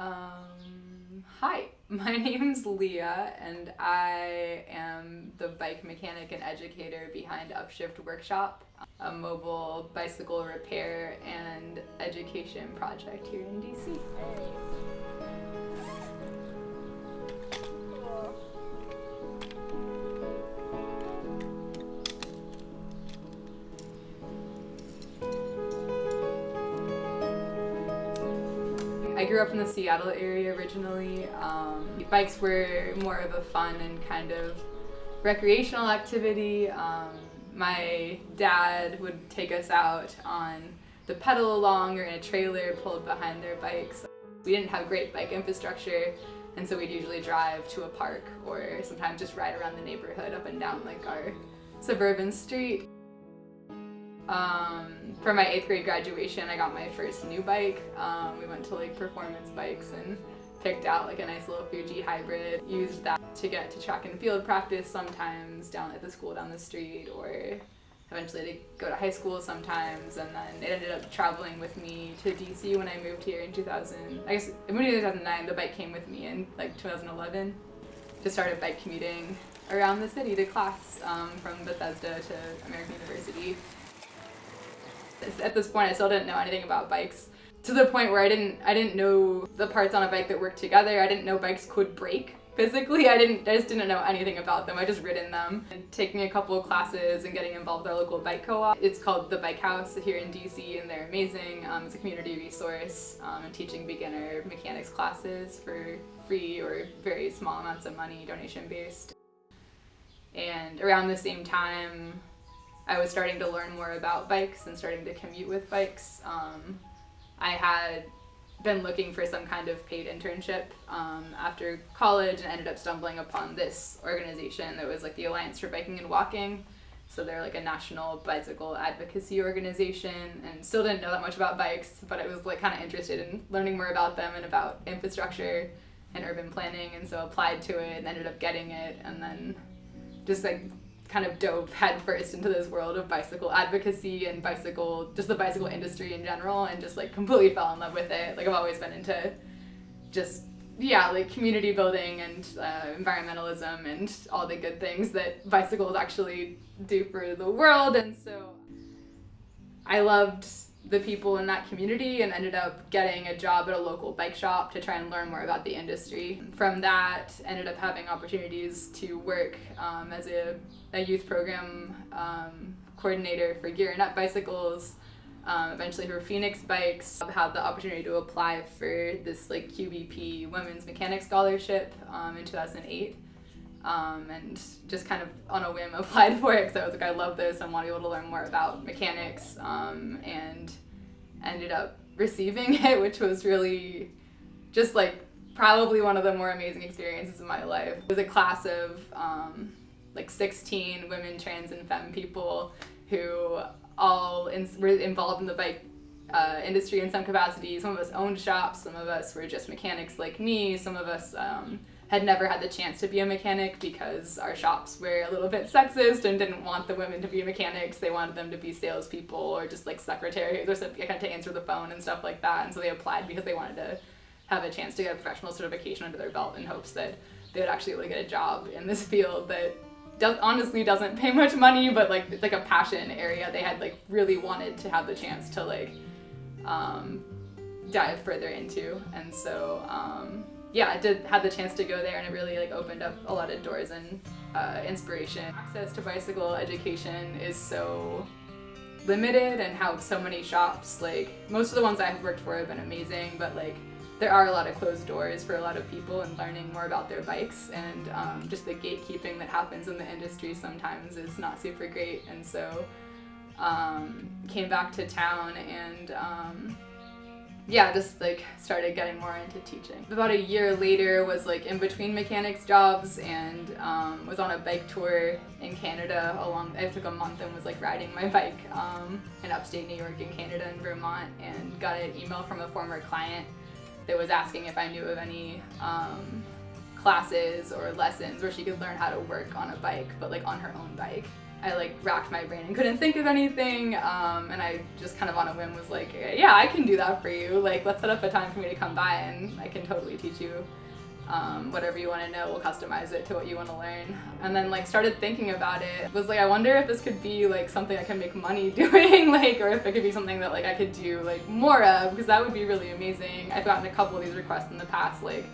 Hi, my name's Leah, and I am the bike mechanic and educator behind Upshift Workshop, a mobile bicycle repair and education project here in DC. I grew up in the Seattle area originally. Bikes were more of a fun and kind of recreational activity. My dad would take us out on the pedal along or in a trailer pulled behind their bikes. We didn't have great bike infrastructure, and so we'd usually drive to a park or sometimes just ride around the neighborhood up and down like our suburban street. For my 8th grade graduation, I got my first new bike. We went to like performance bikes and picked out like a nice little Fuji hybrid. Used that to get to track and field practice sometimes down at the school down the street, or eventually to go to high school sometimes. And then it ended up traveling with me to DC when I moved here in 2000. I guess I moved here in 2009. The bike came with me in like 2011. Just started bike commuting around the city to class from Bethesda to American University. At this point, I still didn't know anything about bikes, to the point where I didn't know the parts on a bike that worked together. I didn't know bikes could break physically. I just didn't know anything about them. I just ridden them. And taking a couple of classes and getting involved with our local bike co-op. It's called the Bike House here in DC, and they're amazing. It's a community resource and teaching beginner mechanics classes for free or very small amounts of money, donation based. And around the same time, I was starting to learn more about bikes and starting to commute with bikes. I had been looking for some kind of paid internship after college and ended up stumbling upon this organization that was like the Alliance for Biking and Walking. So they're like a national bicycle advocacy organization, and still didn't know that much about bikes, but I was like kind of interested in learning more about them and about infrastructure and urban planning, and so applied to it and ended up getting it, and then just like kind of dove headfirst into this world of bicycle advocacy and the bicycle industry in general, and just like completely fell in love with it. Like I've always been into just, like community building and environmentalism and all the good things that bicycles actually do for the world. And so I loved the people in that community and ended up getting a job at a local bike shop to try and learn more about the industry. From that, ended up having opportunities to work as a youth program coordinator for Gear and Up Bicycles, eventually for Phoenix Bikes. I had the opportunity to apply for this like QBP Women's Mechanics Scholarship in 2008. And just kind of on a whim applied for it because I was like, I love this, I want to be able to learn more about mechanics, and ended up receiving it, which was really just like probably one of the more amazing experiences of my life. It was a class of like 16 women, trans, and femme people who all were involved in the bike industry in some capacity. Some of us owned shops, some of us were just mechanics like me, some of us had never had the chance to be a mechanic because our shops were a little bit sexist and didn't want the women to be mechanics. They wanted them to be salespeople or just like secretaries or something, kind of to answer the phone and stuff like that. And so they applied because they wanted to have a chance to get a professional certification under their belt in hopes that they would actually really get a job in this field that honestly doesn't pay much money, but like it's like a passion area. They had like really wanted to have the chance to like dive further into. And so I had the chance to go there, and it really like opened up a lot of doors and inspiration. Access to bicycle education is so limited, and how so many shops, like most of the ones I've worked for have been amazing, but like there are a lot of closed doors for a lot of people in learning more about their bikes, and just the gatekeeping that happens in the industry sometimes is not super great. And so came back to town and just like started getting more into teaching. About a year later was like in between mechanics jobs, and was on a bike tour in Canada. I took a month and was like riding my bike in upstate New York, in Canada and Vermont, and got an email from a former client that was asking if I knew of any classes or lessons where she could learn how to work on a bike, but like on her own bike. I like racked my brain and couldn't think of anything, and I just kind of on a whim was like, yeah, I can do that for you. Like, let's set up a time for me to come by and I can totally teach you whatever you want to know. We'll customize it to what you want to learn. And then like started thinking about it. Was like, I wonder if this could be like something I can make money doing, like, or if it could be something that like I could do like more of, because that would be really amazing. I've gotten a couple of these requests in the past. Like,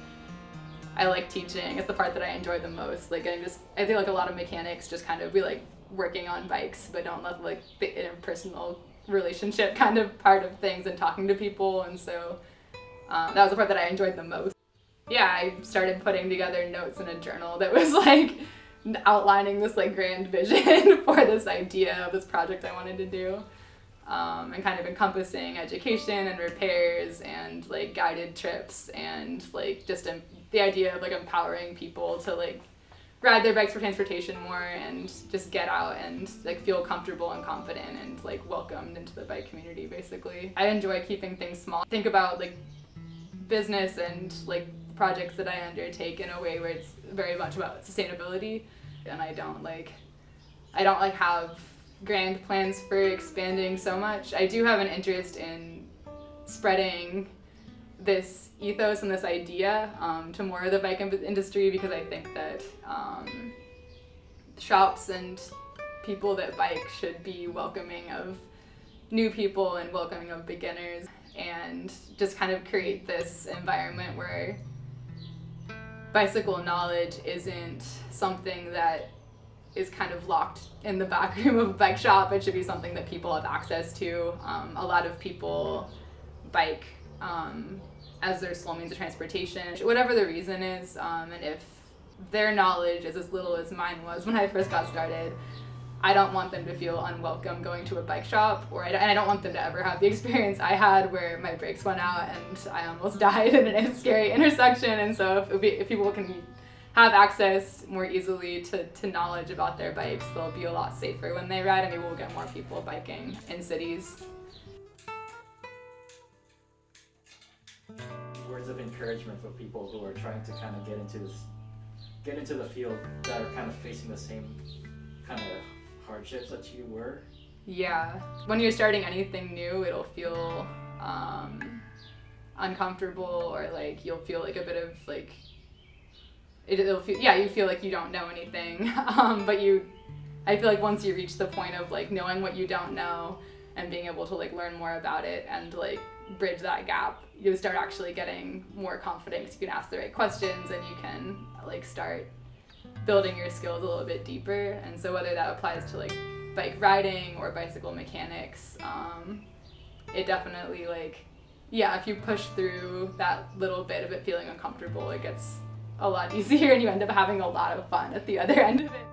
I like teaching. It's the part that I enjoy the most. Like, I feel like a lot of mechanics just kind of be like working on bikes, but don't love like the interpersonal relationship kind of part of things and talking to people. And so that was the part that I enjoyed the most. Yeah, I started putting together notes in a journal that was like outlining this like grand vision for this idea of this project I wanted to do, and kind of encompassing education and repairs and like guided trips and like just the idea of like empowering people to like ride their bikes for transportation more and just get out and like feel comfortable and confident and like welcomed into the bike community basically. I enjoy keeping things small. Think about like business and like projects that I undertake in a way where it's very much about sustainability, and I don't have grand plans for expanding so much. I do have an interest in spreading this ethos and this idea to more of the bike industry, because I think that shops and people that bike should be welcoming of new people and welcoming of beginners, and just kind of create this environment where bicycle knowledge isn't something that is kind of locked in the back room of a bike shop. It should be something that people have access to. A lot of people bike as their sole means of transportation, whatever the reason is, and if their knowledge is as little as mine was when I first got started, I don't want them to feel unwelcome going to a bike shop, and I don't want them to ever have the experience I had where my brakes went out and I almost died in a scary intersection. And so if people can have access more easily to knowledge about their bikes, they'll be a lot safer when they ride, and maybe we'll get more people biking in cities. Words of encouragement for people who are trying to kind of get into the field, that are kind of facing the same kind of hardships that you were? Yeah, when you're starting anything new, it'll feel uncomfortable, or like you'll feel like a bit of like you feel like you don't know anything, but I feel like once you reach the point of like knowing what you don't know and being able to like learn more about it and like bridge that gap, you start actually getting more confident because you can ask the right questions and you can like start building your skills a little bit deeper. And so whether that applies to like bike riding or bicycle mechanics, it definitely if you push through that little bit of it feeling uncomfortable, it gets a lot easier and you end up having a lot of fun at the other end of it.